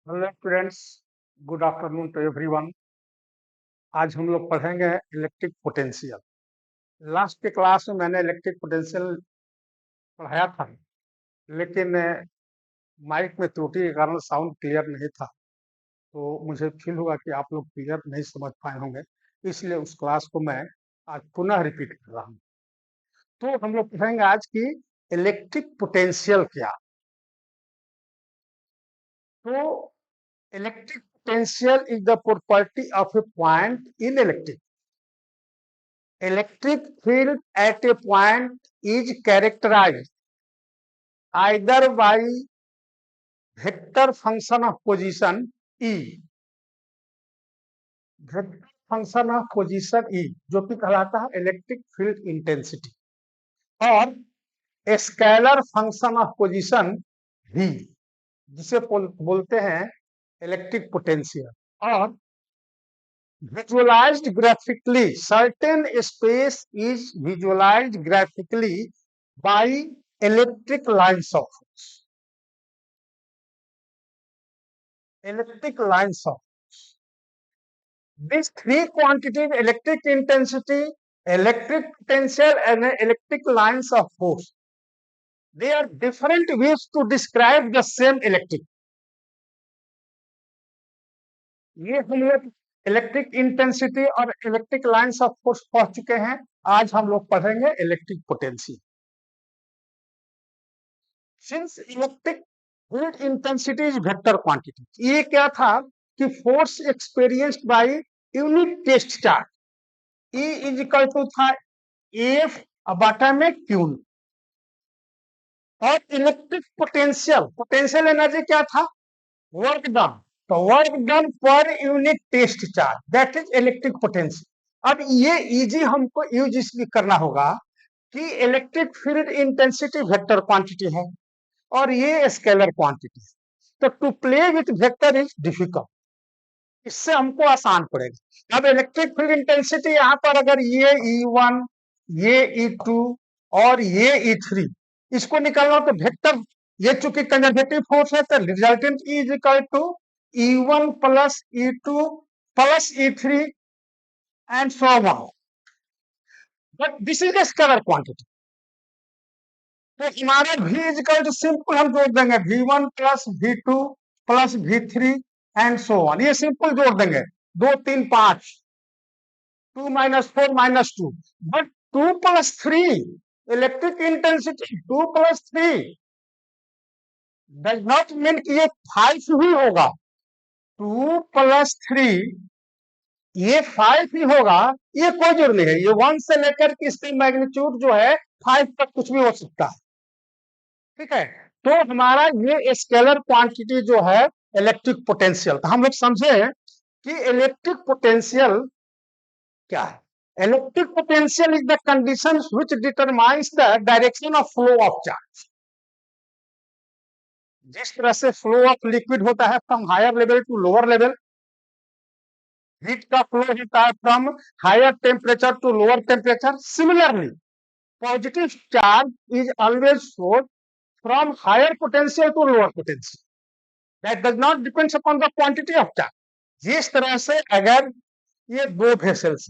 Hello students, good afternoon to everyone. आज हम लोग पढ़ेंगे इलेक्ट्रिक पोटेंशियल। लास्ट के क्लास में मैंने इलेक्ट्रिक पोटेंशियल पढ़ाया था, लेकिन माइक में त्रुटि के कारण साउंड क्लियर नहीं था। तो मुझे फील हुआ कि आप लोग क्लियर नहीं समझ पाए होंगे, इसलिए उस क्लास को मैं आज पुनः रिपीट कर रहा हूँ। तो हम लोग पढ़ेंगे आज की इलेक्ट्रिक पोटेंशियल क्या। तो electric potential is the property of A point in electric electric field at a point is characterized either by vector function of position E, vector function of position E जो कि कहलाता है electric field intensity, और scalar function of position V जिसे बोलते हैं electric potential. और visualized graphically, certain space is visualized graphically by electric lines of force. Electric lines of force. These three quantities, electric intensity, electric potential, and electric lines of force, they are different ways to describe the same electric. ये हम लोग electric intensity और electric lines of force पढ़ चुके हैं। आज हम लोग पढ़ेंगे electric potential. Since electric field intensity is vector quantity, ये क्या था कि force experienced by unit test charge E is equal to था F बटा में Q। और इलेक्ट्रिक पोटेंशियल एनर्जी क्या था? Work done. तो work done per unit test charge, that is electric potential. अब ये इजी हमको यूज इसलिए करना होगा कि electric field intensity vector quantity है और ये स्केलर क्वांटिटी है, तो to play with vector is difficult, इससे हमको आसान पड़ेगा। अब इलेक्ट्रिक फील्ड इंटेंसिटी यहाँ पर अगर ये E1, ये E2 और ये E3, इसको निकालना तो वेक्टर, ये चूंकि कंजर्वेटिव फोर्स है तो resultant E is equal to E1 plus E2 plus E3 and so on. But this is the scalar quantity, तो हमारा V is equal to simple हम जोड़ देंगे V1 plus V2 plus V3 and so on. ये simple जोड़ देंगे, 2 3 5, 2 minus 4 minus 2, but 2 plus 3 electric intensity 2 plus 3 does not mean कि ये 5 ही होगा। 2 प्लस 3 ये 5 ही होगा, ये कोई जरूरी नहीं है। ये 1 से लेकर के इसकी मैग्नीट्यूड जो है 5 तक कुछ भी हो सकता है, ठीक है। तो हमारा ये स्केलर क्वांटिटी जो है इलेक्ट्रिक पोटेंशियल, तो हम लोग समझे कि इलेक्ट्रिक पोटेंशियल क्या है। Electric potential is the condition which determines the direction of flow of charge. जिस तरह से फ्लो ऑफ लिक्विड होता है from higher level to lower level, heat का फ्लो होता है from higher temperature to lower temperature, similarly positive charge is always flowed from higher potential to lower potential. That does not depends upon the quantity of charge. जिस तरह से अगर ये दो vessels,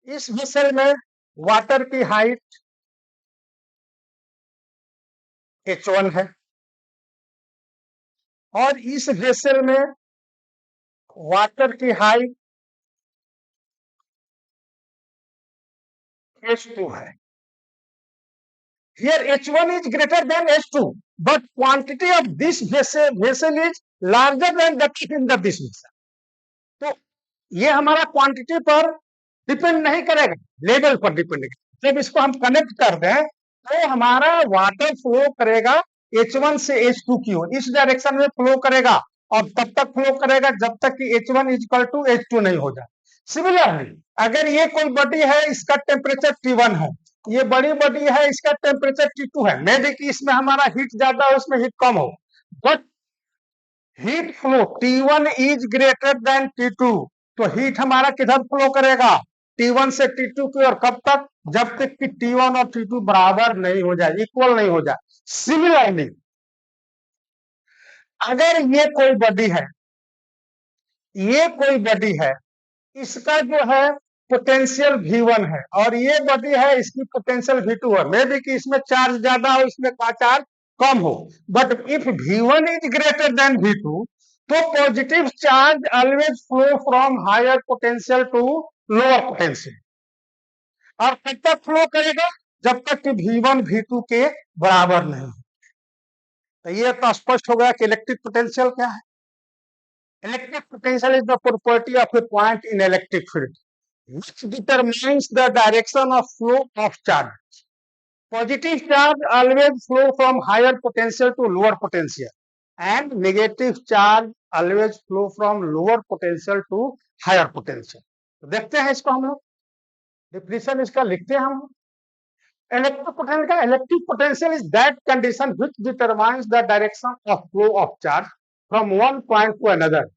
इस वेसल में वाटर की हाइट H1 है और इस वेसल में वाटर की हाइट H2 है। Here H1 is greater than H2, but quantity of this vessel is larger than that in the this vessel. तो ये हमारा क्वांटिटी पर डिपेंड नहीं करेगा, लेवल पर डिपेंड करेगा। जब इसको हम कनेक्ट कर दें तो हमारा वाटर फ्लो करेगा H1 से H2 की ओर, इस डायरेक्शन में फ्लो करेगा और तब तक फ्लो करेगा जब तक कि H1 is equal to H2 नहीं हो जाए। सिमिलरली अगर ये कोई बॉडी है, इसका टेम्परेचर T1 है, ये बड़ी बॉडी है, इसका टेम्परेचर T2 है, मे बी कि इसमें हमारा हीट ज्यादा हो, उसमें हीट कम हो, but heat flow T1 is greater then T2, तो हीट हमारा किधर फ्लो करेगा? T1 से T2 की ओर। कब तक? जब तक कि T1 और T2 बराबर नहीं हो जाए, इक्वल नहीं हो जाए। सिमिलरली अगर ये कोई बॉडी है, ये कोई बॉडी है, इसका जो है पोटेंशियल V1 है और ये बॉडी है, इसकी पोटेंशियल V2 है। मे बी कि इसमें चार्ज ज्यादा हो, इसमें का चार्ज कम हो, but if V1 is greater than V2 तो positive charge always flow from higher potential to lower potential. और कब तक फ्लो करेगा? जब तक कि V1 V2 के बराबर नहीं हो। तो ये तो स्पष्ट हो गया कि इलेक्ट्रिक पोटेंशियल क्या है। Electric potential is the property of A point in electric field which determines the direction of flow of charge. Positive charge always flow from higher potential to lower potential and negative charge always flow from lower potential to higher potential. तो देखते हैं इसको हम लोग, definition इसका लिखते हैं हम। Electric potential is that condition which determines the direction of flow of charge from one point to another.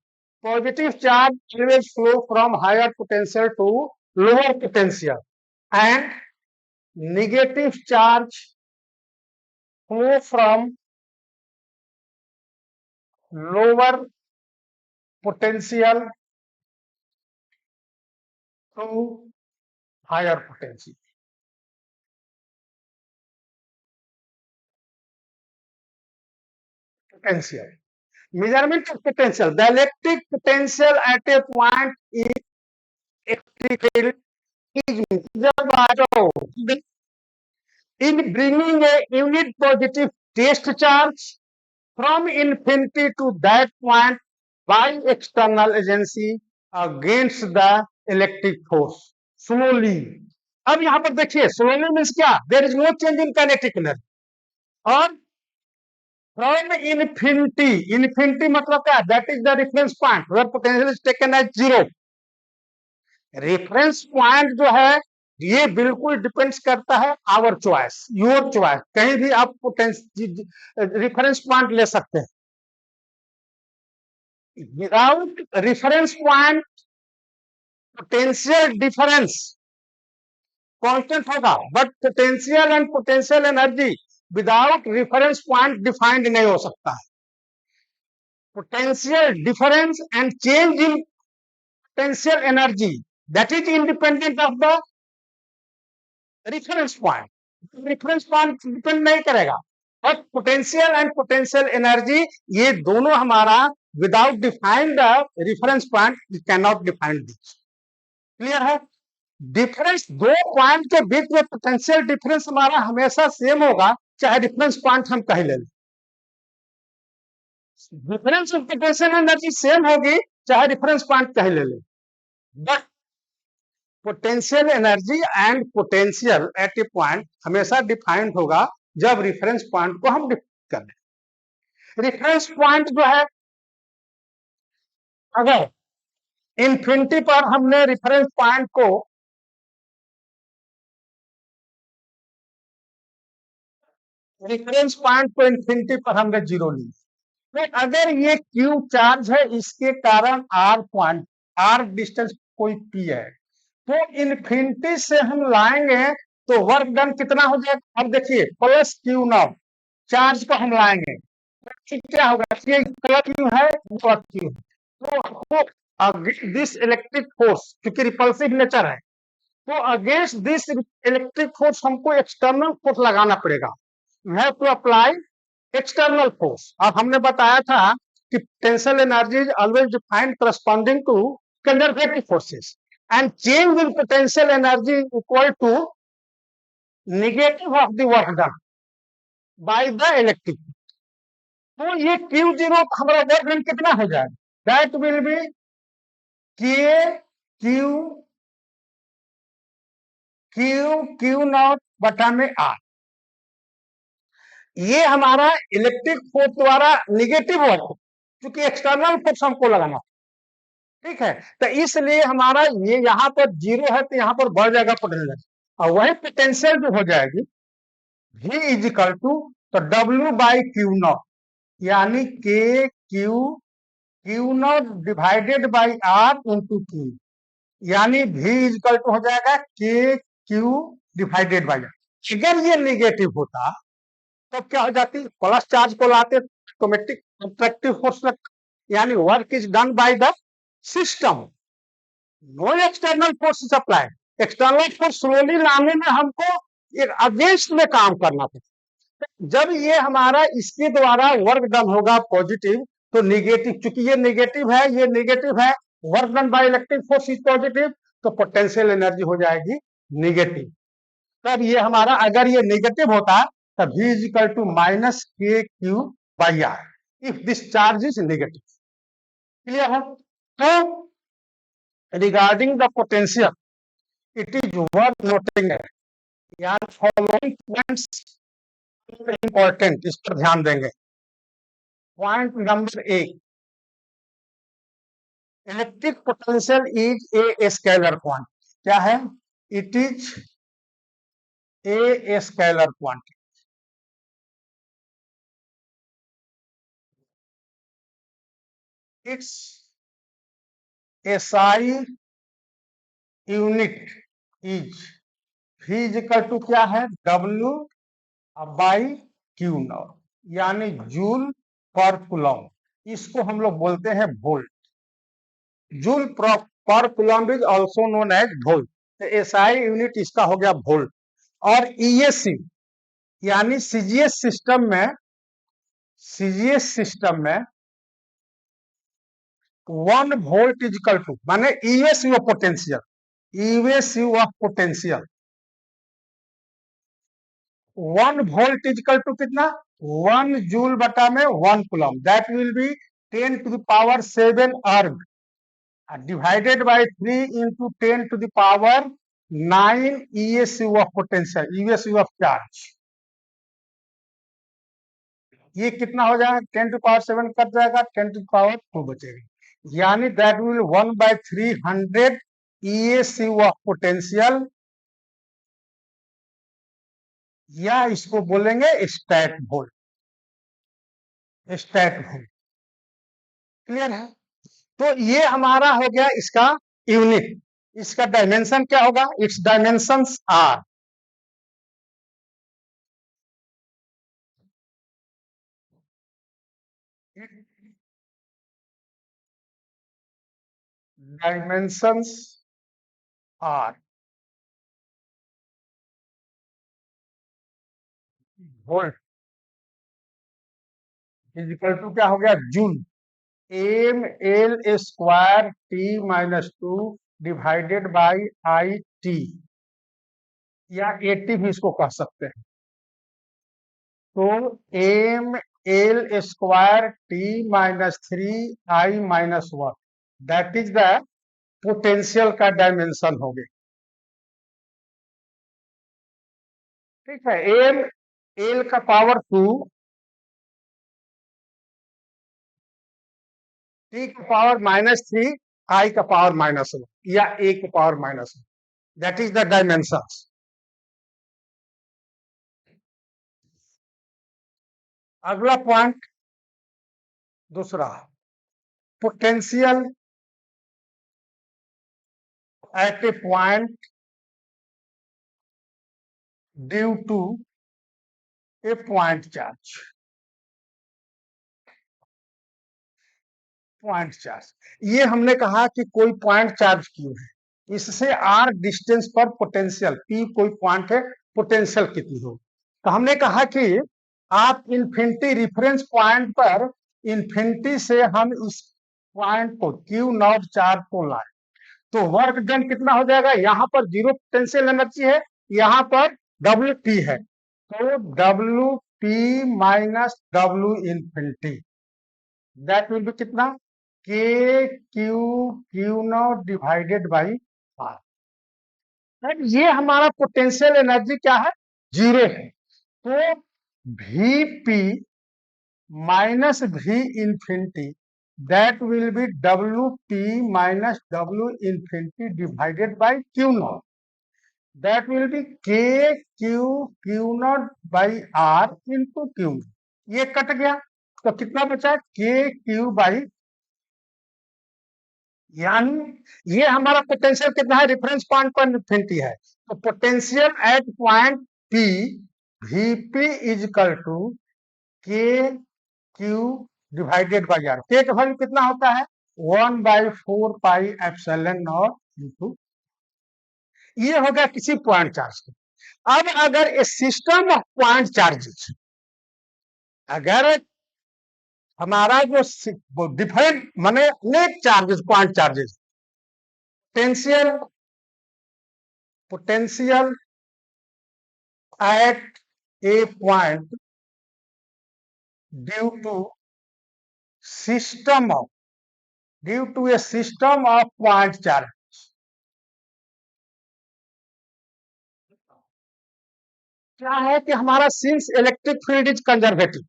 Positive charge always flow from higher potential to lower potential and negative charge flow from lower potential to higher potential. Potential. Measurement of potential. The electric potential at a point in electric field is measured by in bringing a unit positive test charge from infinity to that point by external agency against the electric force slowly. अब यहां पर देखिए, slowly means क्या? There is no change in kinetic energy. और from infinity, infinity मतलब क्या? That is the reference point where potential is taken as zero. Reference point जो है ये बिल्कुल डिपेंड्स करता है आवर चॉइस, योर चॉइस। कहीं भी आप रेफरेंस पॉइंट ले सकते हैं। Without reference point potential difference constant होगा, but potential and potential energy without reference point defined नहीं हो सकता है। Potential difference and change in potential energy that is independent of the reference point. Reference point depend नहीं करेगा, but potential and potential energy ये दोनों हमारा without defined the reference point can not defined this. Clear है? Difference दो point के बीच में पोटेंशियल डिफरेंस हमारा हमेशा सेम होगा, चाहे रेफरेंस पॉइंट हम कहीं ले लें। Difference of potential energy same होगी चाहे रेफरेंस पॉइंट कहीं ले लें, but potential energy and potential at a point हमेशा डिफाइंड होगा जब रेफरेंस पॉइंट को हम डिफाइन कर लें। रेफरेंस पॉइंट जो है, अगर इन्फिनिटी पर हमने रेफरेंस पॉइंट को इन्फिनिटी पर हमने जीरो ली, तो अगर ये क्यू चार्ज है, इसके कारण आर पॉइंट, आर डिस्टेंस कोई पी है, तो इन्फिनिटी से हम लाएंगे तो वर्क डन कितना हो जाएगा? अब देखिए, प्लस क्यू नॉट चार्ज को हम लाएंगे तो क्या होगा? ये क्यू है, क्यू, तो अगेंस्ट दिस इलेक्ट्रिक फोर्स, क्योंकि रिपल्सिव नेचर है, तो अगेंस्ट दिस इलेक्ट्रिक फोर्स हमको एक्सटर्नल फोर्स लगाना पड़ेगा। You have to apply external force. और हमने बताया था कि potential energy is always defined corresponding to conservative forces and change in potential energy equal to negative of the work done by the electric. तो ये Q zero हमारा work done कितना हो जाएगा? दैट विल बी के Q Q Q not बटा में are. ये हमारा इलेक्ट्रिक फोर्स द्वारा निगेटिव वर्क, क्योंकि एक्सटर्नल फोर्स हमको लगाना, ठीक है? तो इसलिए हमारा ये यहाँ पर जीरो है, तो यहाँ पर बढ़ जाएगा पोटेंशियल, और वही पोटेंशियल जो हो जाएगी V इज इक्वल टू तो W बाई क्यू नॉट, यानी के Q nought divided by R into Q, यानी V इज इक्वल टू हो जाएगा के क्यू डिवाइडेड बाई आर। अगर ये निगेटिव होता तो क्या हो जाती? प्लस चार्ज को लाते ऑटोमेटिक अट्रैक्टिव फोर्स लगता, यानी work is done by the system, no external force supply. External force slowly लाने में हमको एक अगेंस्ट में काम करना पड़ता। जब ये हमारा इसके द्वारा वर्क डन होगा पॉजिटिव, तो निगेटिव, चूंकि ये निगेटिव है, work done by electric force is positive, तो पोटेंशियल एनर्जी हो जाएगी निगेटिव। तब ये हमारा, अगर ये निगेटिव होता तब V is equal to minus k q by r if this charge is negative. Clear है? तो regarding the potential it is worth noting, यार फॉलोइंग पॉइंट्स इंपॉर्टेंट, इस पर ध्यान देंगे। Point number 1, electric potential is a scalar quantity. क्या है? It is a scalar quantity. Its SI unit is V is equal to क्या है? W by Q not, यानी जूल पर कूलम। इसको हम लोग बोलते हैं volt. Joule per coulomb is also known as volt. तो SI यूनिट इसका हो गया वोल्ट। और ESC यानी CGS सिस्टम में 1 वोल्ट इज इक्वल टू, माने ESU of potential, ESU of potential 1 volt is equal to कितना? 1 जूल बटा में 1 coulomb, that will be 10 to the power 7 erg divided by 3 into 10 to the power 9 ESU of potential, ESU of charge. ये कितना हो जाएगा? 10 to power 7 cut जाएगा, 10 to power 2 बचेगा, यानी that will 1/300 ESU of potential, या इसको बोलेंगे स्टैट वोल्ट। क्लियर है? तो ये हमारा हो गया इसका यूनिट। इसका डायमेंशन क्या होगा? It's dimensions are, dimensions are volt is equal to क्या हो गया? Joule. ml² T-2 divided by IT, या 80 भी इसको कह सकते हैं। तो ml² T-3I-1 that is the potential का डायमेंशन हो गया। ठीक है? एल का पावर 2, T का पावर -3, I का पावर -1, या A का power -1, that is the dimension. अगला पॉइंट दूसरा, potential at a point due to a point charge. Point charge, ये हमने कहा कि कोई पॉइंट चार्ज क्यों है, इससे r डिस्टेंस पर पोटेंशियल, P कोई पॉइंट है, पोटेंशियल कितनी हो। तो हमने कहा कि आप इन्फिनिटी रेफरेंस पॉइंट पर, इन्फिनिटी से हम इस पॉइंट को Q नॉट चार्ज को लाए, तो वर्क डन कितना हो जाएगा? यहाँ पर 0 पोटेंशियल एनर्जी है, यहाँ पर WP है, तो WP minus W infinity, that will B कितना? Q not divided by R। ये हमारा पोटेंशियल एनर्जी क्या है? 0 है। तो VP minus V infinity that will B WP minus W infinity divided by Q not, that will B Q not by R into Q। ये cut गया तो कितना बचा? KQ बाई, यानी ये हमारा पोटेंशियल कितना है? रेफरेंस पॉइंट पर इन्फिनिटी है, तो potential at point P VP is equal to Q divided by R. K का वैल्यू कितना होता है 1/4 पाई एप्सिलॉन नॉट इंटू, ये हो गया किसी पॉइंट चार्ज का। अब अगर a system of point charges, अगर हमारा जो डिफरेंट माने अनेक charges, point charges, potential at a point due to system of, due to a system of point charge, क्या है कि हमारा since electric field is conservative,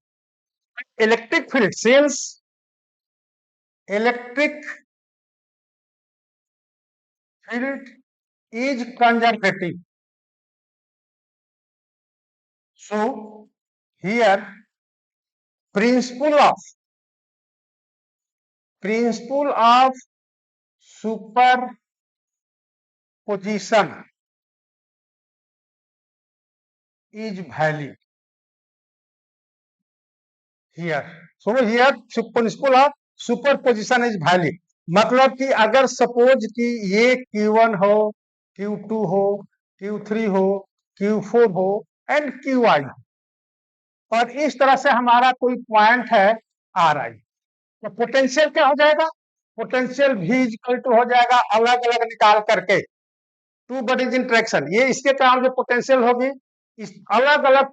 electric field since electric field is conservative, so here principle of superposition is valid here, so here principle of superposition is valid। मतलब कि अगर suppose कि ये Q1 हो, Q2 हो, Q3 हो, Q4 हो and Qi, और इस तरह से हमारा कोई पॉइंट है Ri, तो पोटेंशियल क्या हो जाएगा, पोटेंशियल V इक्वल टू हो जाएगा अलग अलग निकाल करके टू बॉडीज इंटरेक्शन, ये इसके कारण जो पोटेंशियल होगी, इस अलग अलग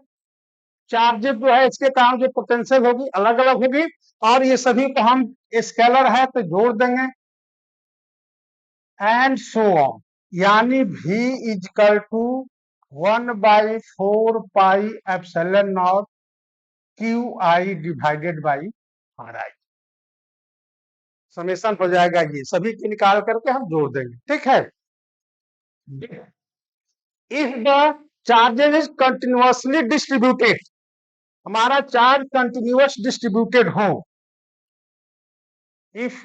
चार्जेस जो है इसके कारण जो पोटेंशियल होगी अलग अलग होगी, और ये सभी को हम स्केलर है तो जोड़ देंगे एंड सो ऑन, यानी V equal to 1/4 pi epsilon nought QI divided by RI, summation हो जाएगा, ये सभी की निकाल करके हम जोड़ देंगे। ठीक है, if the charges is continuously distributed, हमारा चार्ज कंटिन्यूअस डिस्ट्रीब्यूटेड हो, इफ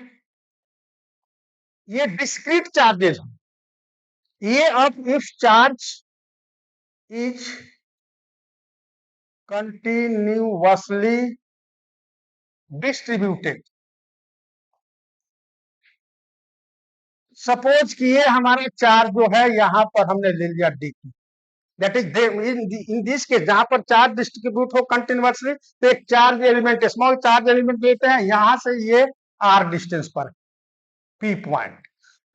ये डिस्क्रीट चार्जेस, ये अब if charge is continuously distributed, suppose कि ये हमारा चार्ज जो है यहां पर हमने ले लिया D, that is in this case जहां पर चार्ज डिस्ट्रीब्यूट हो कंटिन्यूअसली, तो एक charge element, small charge element लेते हैं, यहां से ये आर डिस्टेंस पर पी पॉइंट,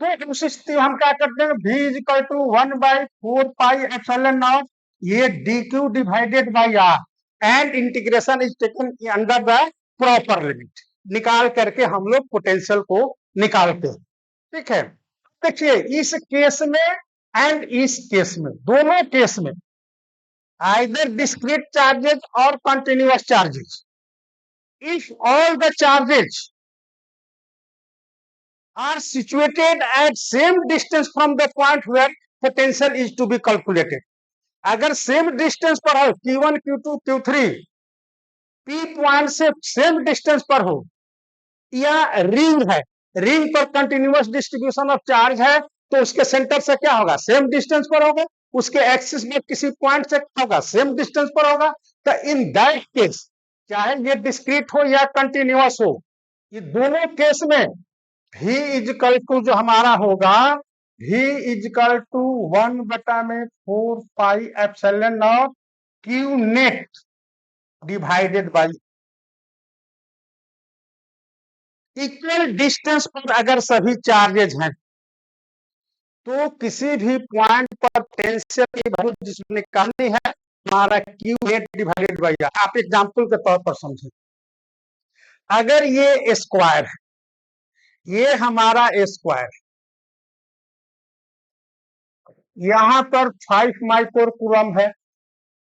तो उस स्थिति हम क्या करते हैं V equal to 1/4 pi epsilon nought, ये dq divided by r and integration is taken under the proper limit, निकाल करके हम लोग पोटेंशियल को निकालते हैं। ठीक है, देखिए इस केस में एंड इस केस में, दोनों केस में आइदर डिस्क्रीट चार्जेस और continuous charges, if all the charges are situated at same distance from the point where potential is to be calculated, अगर सेम डिस्टेंस पर हो Q1 Q2 Q3, P point से same distance पर हो, या ring है, ring पर continuous distribution of charge है, तो उसके सेंटर से क्या होगा सेम डिस्टेंस पर होगा, उसके एक्सिस में किसी पॉइंट से क्या होगा सेम डिस्टेंस पर होगा, तो इन दैट केस चाहे ये डिस्क्रीट हो या कंटिन्यूअस हो, ये दोनों केस में V इजकल टू जो हमारा होगा, V is equal to 1/4 pi epsilon nought Q net divided by, equal distance पर अगर सभी चार्जेज हैं तो किसी भी पॉइंट पर पोटेंशियल की वैल्यू जिसमें निकालनी है हमारा Q net divided by R. आप एग्जांपल के तौर पर समझें, अगर ये स्क्वायर है, ये हमारा स्क्वायर, यहां पर 5 माइक्रोकूलम है,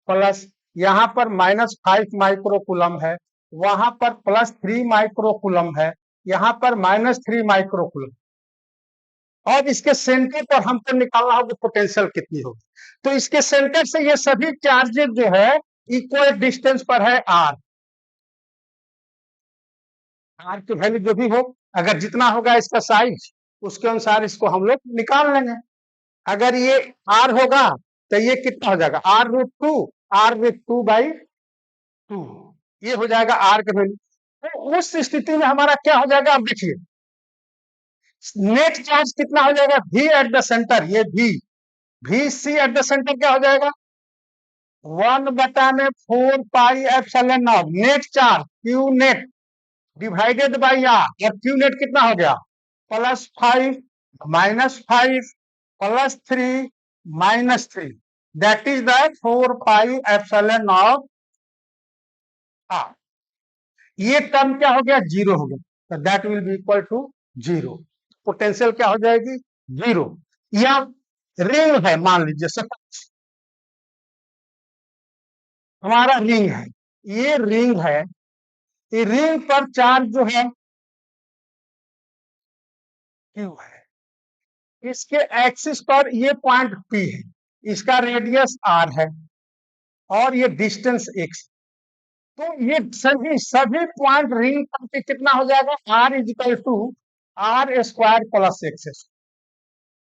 प्लस यहां पर -5 माइक्रोकूलम है, वहां पर +3 माइक्रोकूलम है, यहां पर -3 माइक्रोकूलम, और इसके सेंटर पर हमको निकालना होगा पोटेंशियल कितनी होगी, तो इसके सेंटर से ये सभी चार्जेस जो है इक्वल डिस्टेंस पर है आर, आर की वैल्यू जो भी हो, अगर जितना होगा इसका साइज उसके अनुसार इसको हम लोग निकाल लेंगे। अगर ये आर होगा तो ये कितना हो जाएगा R√2, R/2/2, ये हो जाएगा आर का वैल्यू। उस स्थिति में हमारा क्या हो जाएगा, अब देखिए नेट चार्ज कितना हो जाएगा, V एट द सेंटर, ये V C at the centre क्या हो जाएगा, 1/4 pi epsilon nought net charge Q net divided by R, और Q नेट कितना हो गया, +5 -5 +3 -3, that is the 4 pi epsilon nought R। ये टर्म क्या हो गया, जीरो हो गया, तो that will be equal to zero. Potential क्या हो जाएगी, जीरो। या रिंग है, मान लीजिए सपोज हमारा रिंग है, ये रिंग है, ये रिंग पर चार्ज जो है क्यू है, इसके एक्सिस पर ये पॉइंट P है, इसका रेडियस R है और ये डिस्टेंस x। तो ये सभी पॉइंट रिंग पर कितना हो जाएगा, R is equal to R² plus X.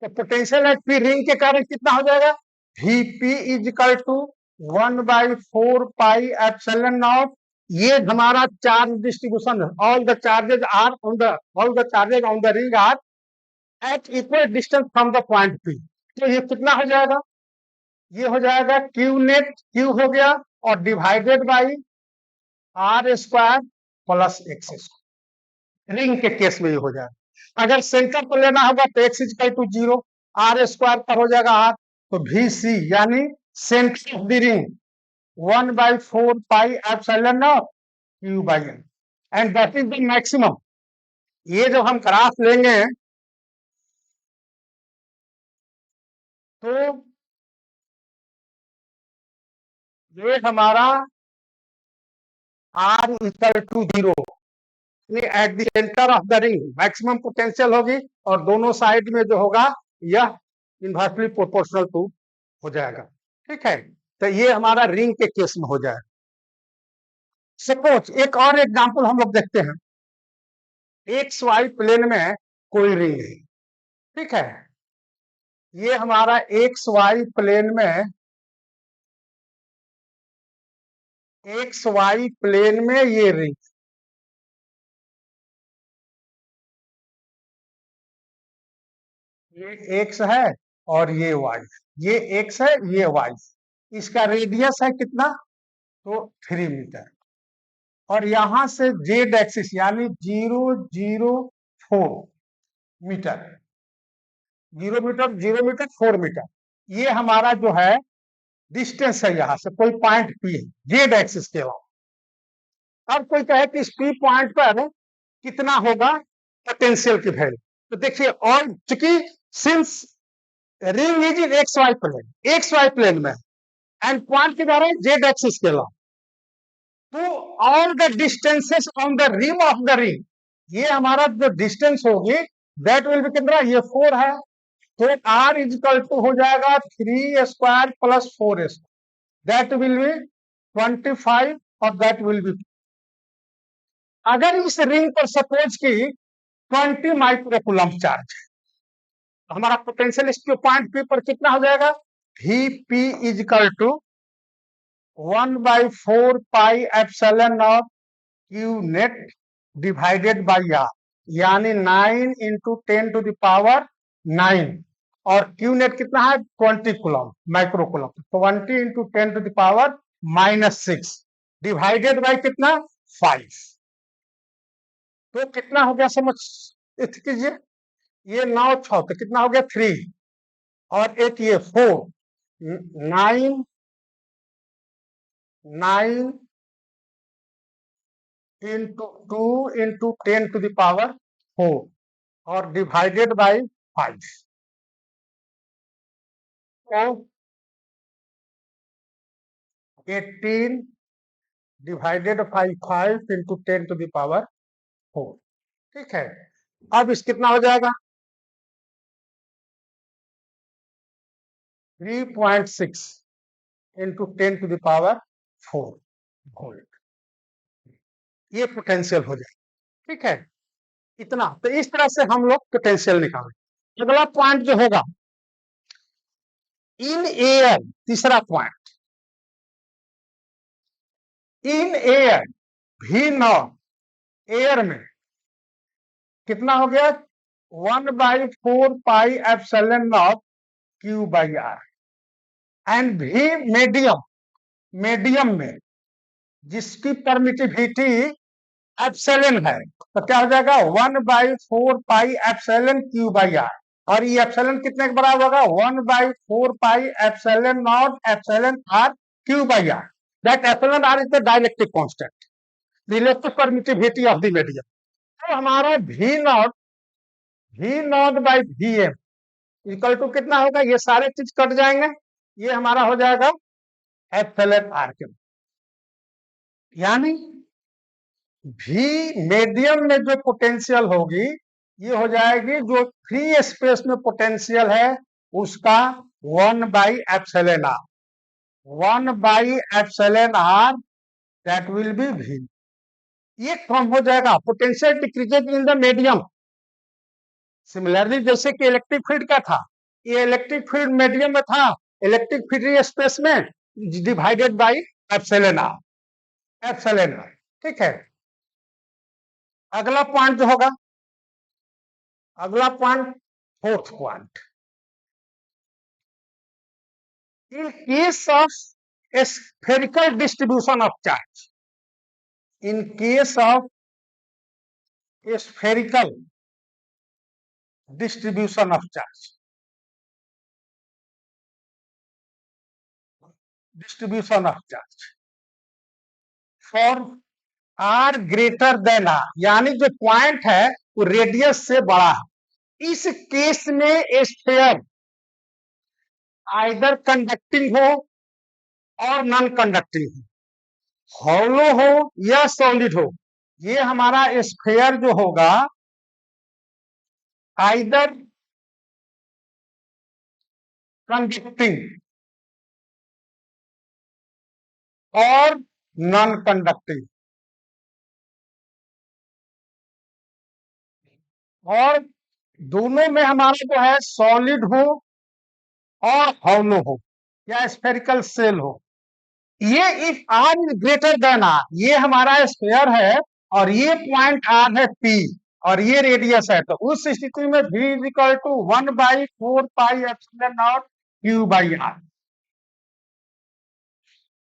तो पोटेंशियल एट पी रिंग के कारण कितना हो जाएगा, Vp is equal to 1/4 pi epsilon nought. ये हमारा charge distribution, all the charges on the ring are at equal distance from the point P। तो ये कितना हो जाएगा, ये हो जाएगा Q नेट, Q हो गया और divided by R² plus x. Ring के केस में ये हो जाएगा। अगर सेंटर पर लेना होगा तो x इक्वल टू 0, R² पर हो जाएगा R, तो VC यानी centre of the ring 1/4 pi epsilon nought Q by N, and that is the maximum. ये जब हम ग्राफ लेंगे तो ये हमारा R equal to 0 at the centre of the ring maximum potential होगी, और दोनों साइड में जो होगा यह इनवर्सली प्रोपोर्शनल टू हो जाएगा। ठीक है, तो ये हमारा रिंग के केस में हो जाएगा। सपोज एक और एग्जांपल हम लोग देखते हैं, एक्स वाई प्लेन में कोई रिंग है, ठीक है, ये हमारा एक्स वाई प्लेन में, एक्स वाई प्लेन में ये रिंग, ये एक्स है और ये वाई, ये एक्स है ये वाई, इसका रेडियस है कितना, तो 3 मीटर, और यहां से जेड एक्सिस यानी 004 मीटर, 0 मीटर 4 मीटर, ये हमारा जो है डिस्टेंस है, यहां से कोई पॉइंट P है जेड एक्सिस के अलावा। अब कोई कहे कि इस P पॉइंट पर कितना होगा पोटेंशियल की वैल्यू, तो देखिए, और चूंकि since ring is in X Y plane में एंड पॉइंट के द्वारा जेड एक्सिस के अलावा, तो all the distances on the rim of the ring, ये हमारा जो डिस्टेंस होगी दैट विल बी कितना, ये 4 है, तो R इजिकल टू हो जाएगा 3² प्लस 4 दैट विल बी 25, और दैट विल बी, अगर इस रिंग पर सपोज की 20 माइक्रोकूलम चार्ज है, तो हमारा पोटेंशियल इसके पॉइंट P पर कितना हो जाएगा, Vp is equal to 1/4 pi epsilon nought Q net divided by R, यानी 9 इंटू 10 टू द पावर 9, और Q नेट कितना है 20 coulomb microcoulomb, 20 into 10 to the power -6 divided by कितना 5, तो कितना हो गया समझ कीजिए, ये 9 6 तो कितना हो गया 3, और 8 ये 4, 9 into 2 into 10 to the power 4, और डिवाइडेड बाई 5, तो 18 divided by 5 into 10 to the power 4। ठीक है, अब इस कितना हो जाएगा 3.6 into 10 to the power 4 volt, ये पोटेंशियल हो जाएगा। ठीक है, इतना, तो इस तरह से हम लोग पोटेंशियल निकालें। अगला पॉइंट जो होगा इन एयर, तीसरा point in air V not air में कितना हो गया 1/4πε0 Q/r। एंड भी मीडियम में जिसकी परमिटिविटी एप्सिलॉन है, तो क्या हो जाएगा 1/4πε और ये एप्सिलॉन कितने के बराबर होगा 1/4πε0 that epsilon r is the dielectric constant, relative permittivity of the medium. तो हमारा V not by Vm equal to कितना होगा, ये सारे चीज कट जाएंगे, ये हमारा हो जाएगा एप्सिलॉन r के, यानी भी मीडियम में जो पोटेंशियल होगी ये हो जाएगी जो फ्री स्पेस में पोटेंशियल है उसका 1/ε r, 1/ε r that will B v। ये कम हो जाएगा, potential decreases in the medium. Similarly जैसे कि इलेक्ट्रिक फील्ड का था, ये इलेक्ट्रिक फील्ड मीडियम में था, इलेक्ट्रिक फ्री स्पेस में डिवाइडेड बाई एप्सिलॉन r, ठीक है। अगला पॉइंट जो होगा, अगला point fourth point, in case of spherical distribution of charge, in case of spherical distribution of charge, for R greater than R, यानी जो पॉइंट है वो रेडियस से बड़ा है, इस केस में स्फीयर आइदर कंडक्टिंग हो और नॉन कंडक्टिंग हो, हॉलो हो या सॉलिड हो, ये हमारा स्फीयर जो होगा आइदर कंडक्टिंग और नॉन कंडक्टिंग, और दोनों में हमारा जो है सॉलिड हो और हॉलो हो या स्फेरिकल सेल हो। ये if R is greater than R, ये हमारा स्फीयर है और ये पॉइंट आर है पी और ये रेडियस है, तो उस स्थिति में v is equal to 1/4πε0 Q/r,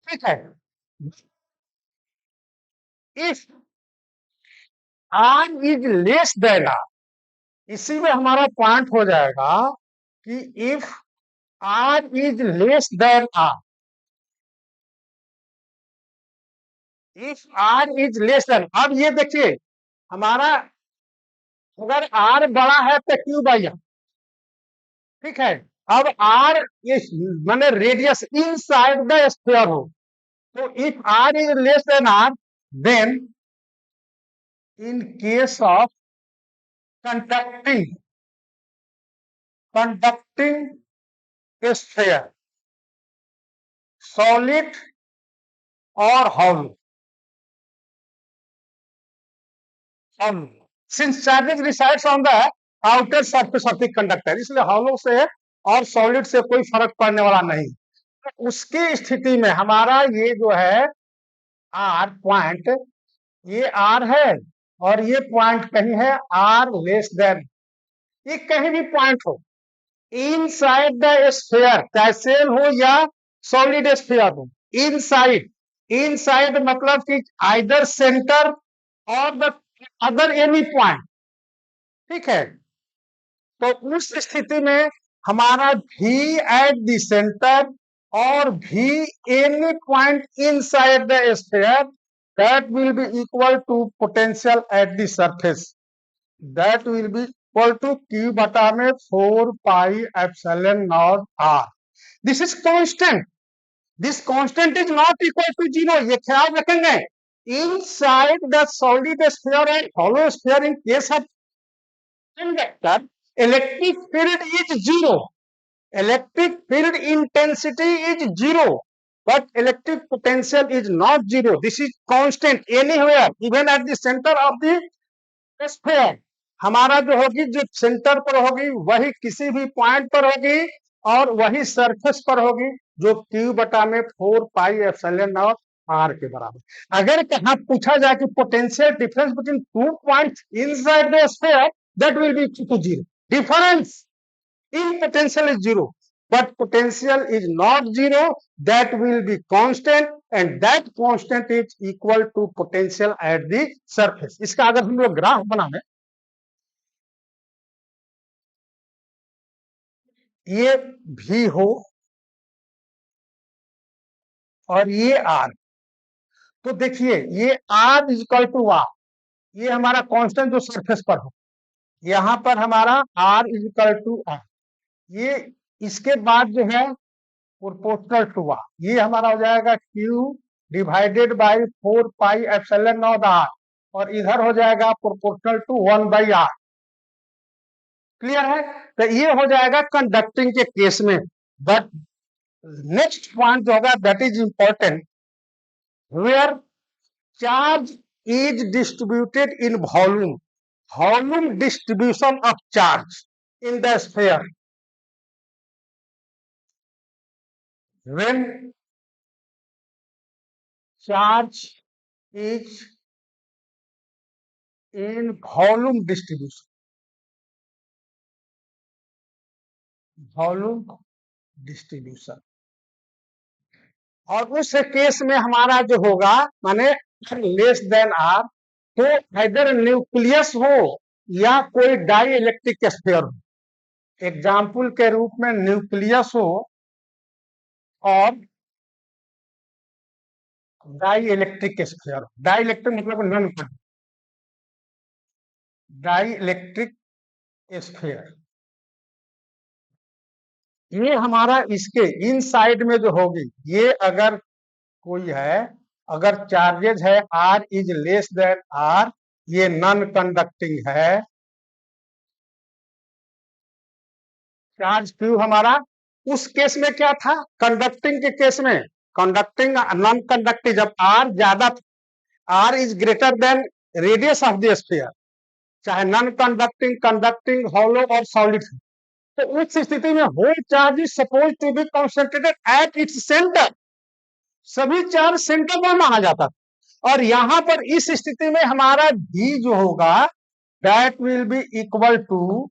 ठीक है। If r is less than r, इसी में हमारा पॉइंट हो जाएगा कि if r is less than r, if r is less then, अब ये देखिए हमारा अगर r बड़ा है तो Q/r, ठीक है। अब r माने रेडियस इनसाइड द स्फीयर हो, तो if r is less than r, then in case of conducting sphere, solid और hollow, since charges resides on the outer surface of the conductor, इसलिए हॉलो से और सॉलिड से कोई फर्क पड़ने वाला नहीं। तो उसकी स्थिति में हमारा ये जो है आर पॉइंट, ये आर है और ये पॉइंट कहीं है आर लेस देन, ये कहीं भी पॉइंट हो इनसाइड द स्फीयर, चाहे सेल हो या सॉलिड स्फीयर हो, इनसाइड मतलब कि आइदर सेंटर और द अदर एनी पॉइंट, ठीक है। तो उस स्थिति में हमारा v एट द सेंटर और v any point inside the sphere that will be equal to potential at the surface, that will be equal to Q/4πε0 r। This is constant, this constant is not equal to 0, ये ख्याल रखेंगे। Inside the solid sphere and hollow sphere, in case of conductor, electric field is 0. Electric field intensity is 0, but electric potential is not 0. This is constant anywhere, even at the center of the sphere. हमारा जो होगी, जो centre पर होगी वही किसी भी point पर होगी और वही सरफेस पर होगी जो Q/4πε0 आर के बराबर। अगर कहा पूछा जाए कि potential difference between 2 points inside the sphere, that will be equal to zero. Difference in potential is zero, but potential is not zero, that will be constant, and that constant is equal to potential at the surface. इसका अगर हम लोग graph बनाए, ये भी हो और ये आर, तो देखिए ये आर इक्वल टू आर, ये हमारा कांस्टेंट जो सरफेस पर हो, यहां पर हमारा आर इक्वल टू आर, ये इसके बाद जो है प्रोपोर्शनल टू आर, ये हमारा हो जाएगा Q divided by 4 pi epsilon nought R, और इधर हो जाएगा प्रोपोर्शनल टू 1/r। क्लियर है? तो ये हो जाएगा कंडक्टिंग के केस में। बट नेक्स्ट पॉइंट जो होगा that is important, where charge is distributed in volume, volume distribution of charge in the sphere, when charge is in volume distribution, volume distribution, और उस केस में हमारा जो होगा माने लेस देन आर, तो इधर न्यूक्लियस हो या कोई डाई इलेक्ट्रिक स्फीयर हो। एग्जाम्पल के रूप में न्यूक्लियस हो और डाई इलेक्ट्रिक स्फीयर हो। डाई इलेक्ट्रिक मतलब नन, डाई इलेक्ट्रिक स्फीयर, ये हमारा इसके इन साइड में जो होगी, ये अगर कोई है, अगर चार्जेज है R is less than R, ये नॉन कंडक्टिंग है। चार्ज क्यू हमारा उस केस में क्या था, कंडक्टिंग के केस में, कंडक्टिंग नॉन कंडक्टिंग, जब आर ज्यादा, R is greater than radius of the sphere, चाहे नॉन कंडक्टिंग, कंडक्टिंग, हॉलो और सॉलिड, तो उस स्थिति में whole charge is suppose to be concentrated at its centre, सभी चार्ज सेंटर पर माना जाता था। और यहां पर इस स्थिति में हमारा भी जो होगा that will be equal to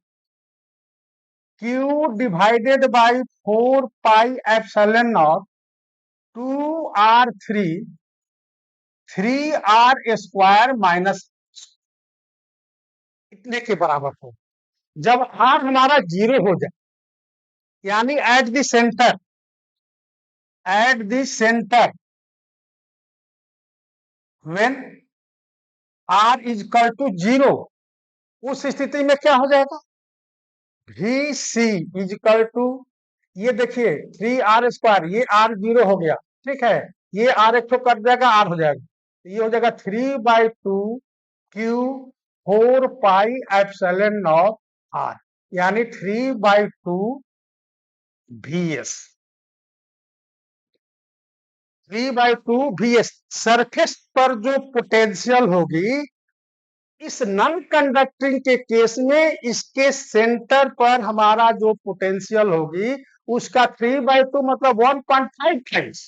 Q divided by 4 pi epsilon nought 2r3, 3r² minus इतने के बराबर हो। जब r हमारा जीरो हो जाए, यानी at the centre, at the centre when r is equal to zero, उस स्थिति में क्या हो जाएगा, V C is equal to, ये देखिए 3r², ये r जीरो हो गया, ठीक है, ये r एक तो कट जाएगा, r हो जाएगा, ये हो जाएगा 3/2 Q 4 pi epsilon nought r, यानी 3/2 vs, 3/2 vs। सरफेस पर जो पोटेंशियल होगी इस नॉन कंडक्टिंग के केस में, इसके सेंटर पर हमारा जो पोटेंशियल होगी उसका 3/2 मतलब 1.5 टाइम्स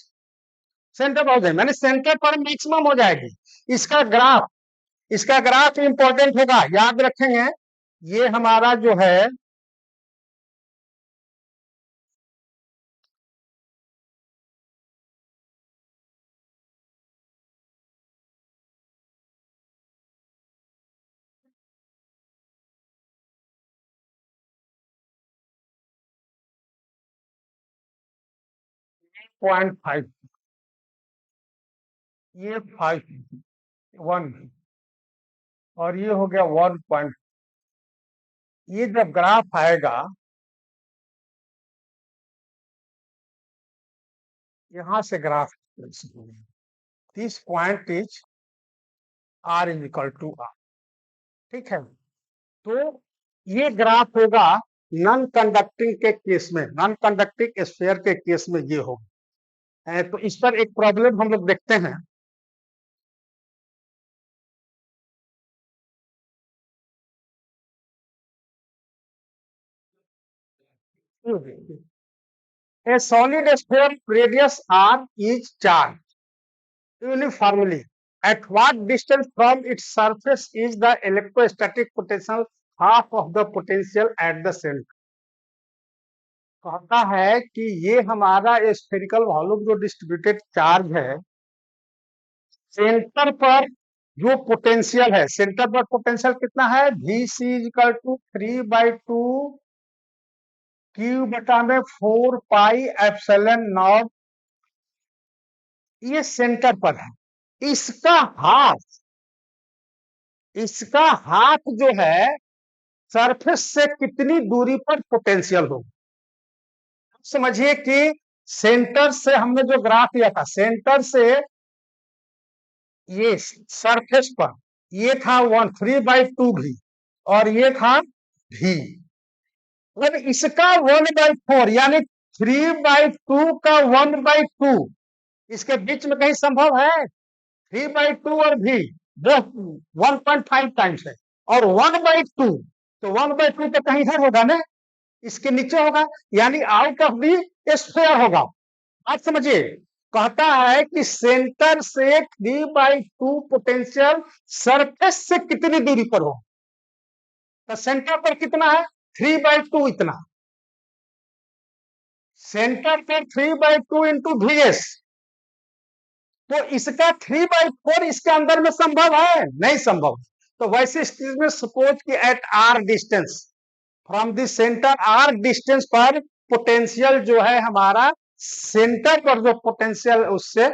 सेंटर हो जाए, मैंने सेंटर पर मैक्सिमम हो जाएगी। इसका ग्राफ, इसका ग्राफ इंपॉर्टेंट होगा, याद रखेंगे। ये हमारा जो है पॉइंट 5, ये 5 1, और ये हो गया 1 ये जब ग्राफ आएगा, यहां से graph, this point is r is equal to r, ठीक है। तो ये ग्राफ होगा नॉन कंडक्टिंग के केस में, नॉन कंडक्टिंग स्फीयर के केस में ये होगा। तो इस पर एक प्रॉब्लम हम लोग देखते हैं। A solid sphere radius r is charged uniformly. At what distance from its surface is the electrostatic potential half of the potential at the center? कहता है कि ये हमारा स्फेरिकल वॉल्यूम जो डिस्ट्रीब्यूटेड चार्ज है, सेंटर पर जो पोटेंशियल है, सेंटर पर पोटेंशियल कितना है, Vc इक्वल टू 3/2 क्यू बटा में 4 पाई एप्सिलॉन नॉट, ये सेंटर पर है। इसका हाफ, इसका हाफ जो है सरफेस से कितनी दूरी पर पोटेंशियल होगा। समझिए कि सेंटर से हमने जो ग्राफ लिया था, सेंटर से ये सरफेस पर ये था 3/2 भी और ये था भी। अब इसका 1/4 यानी 3/2 का 1/2 इसके बीच में कहीं संभव है? 3/2 और भी 1.5 टाइम्स है और 1/2 तो 1/2 तो कहीं इधर होगा ना, इसके नीचे होगा, यानी आउट ऑफ दी स्फीयर होगा। आप समझिए, कहता है कि सेंटर से 3/2 पोटेंशियल सरफेस से कितनी दूरी पर हो, तो सेंटर पर कितना है 3/2, इतना सेंटर पर 3/2 इंटू VS, तो इसका 3/4 इसके अंदर में संभव है? नहीं संभव। तो वैसे स्थिति में सपोज कि at R distance from the centre, R distance पर पोटेंशियल जो है हमारा सेंटर पर जो पोटेंशियल उससे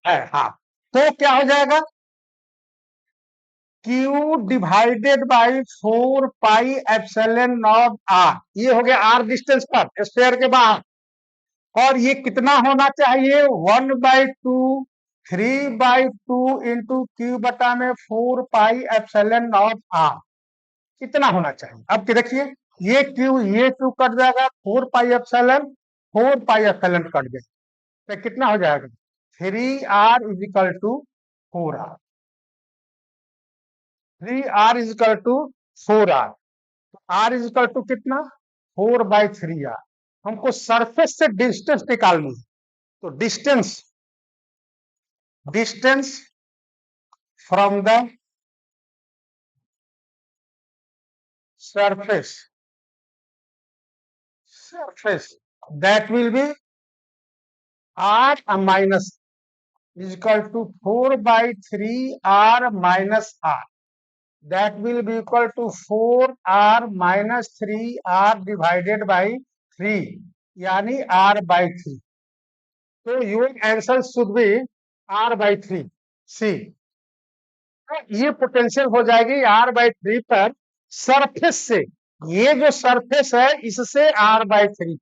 है हाफ, तो क्या हो जाएगा Q divided by 4 pi epsilon nought R, ये हो गया आर डिस्टेंस पर स्फीयर के बाहर, और ये कितना होना चाहिए 1/2 3/2 इंटू क्यू बटा में 4 पाई एप्सिलॉन नॉट आर, कितना होना चाहिए। अब देखिए ये क्यू कट जाएगा, 4 पाई एप्सिलॉन कट गया, तो कितना हो जाएगा 3R is equal to 4R, 3R is equal to 4R, R is equal to कितना 4/3R। हमको सरफेस से डिस्टेंस निकालनी है, तो distance from the surface that will be R minus is equal to 4/3R minus R, that will be equal to 4R minus 3R divided by 3, यानी R/3, तो your answer should be R/3 C। ये potential हो जाएगी R/3 पर surface से, ये जो surface है इससे R/3,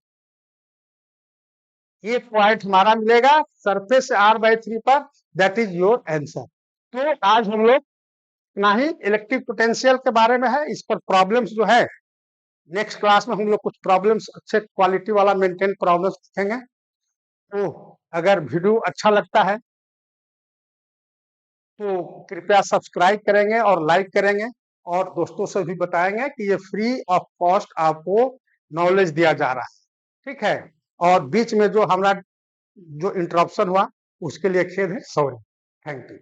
ये पॉइंट हमारा मिलेगा सरफेस से R/3 पर, दैट इज योर आंसर। तो आज हम लोग ना ही इलेक्ट्रिक पोटेंशियल के बारे में है, इस पर प्रॉब्लम्स जो है नेक्स्ट क्लास में हम लोग कुछ प्रॉब्लम्स अच्छे क्वालिटी वाला मेंटेन प्रॉब्लम्स सीखेंगे। तो अगर वीडियो अच्छा लगता है तो कृपया सब्सक्राइब करेंगे और लाइक करेंगे और दोस्तों से भी बताएंगे कि ये फ्री ऑफ कॉस्ट आपको नॉलेज दिया जा रहा है, ठीक है। और बीच में जो हमारा जो इंटरप्शन हुआ उसके लिए खेद है, सॉरी, थैंक यू।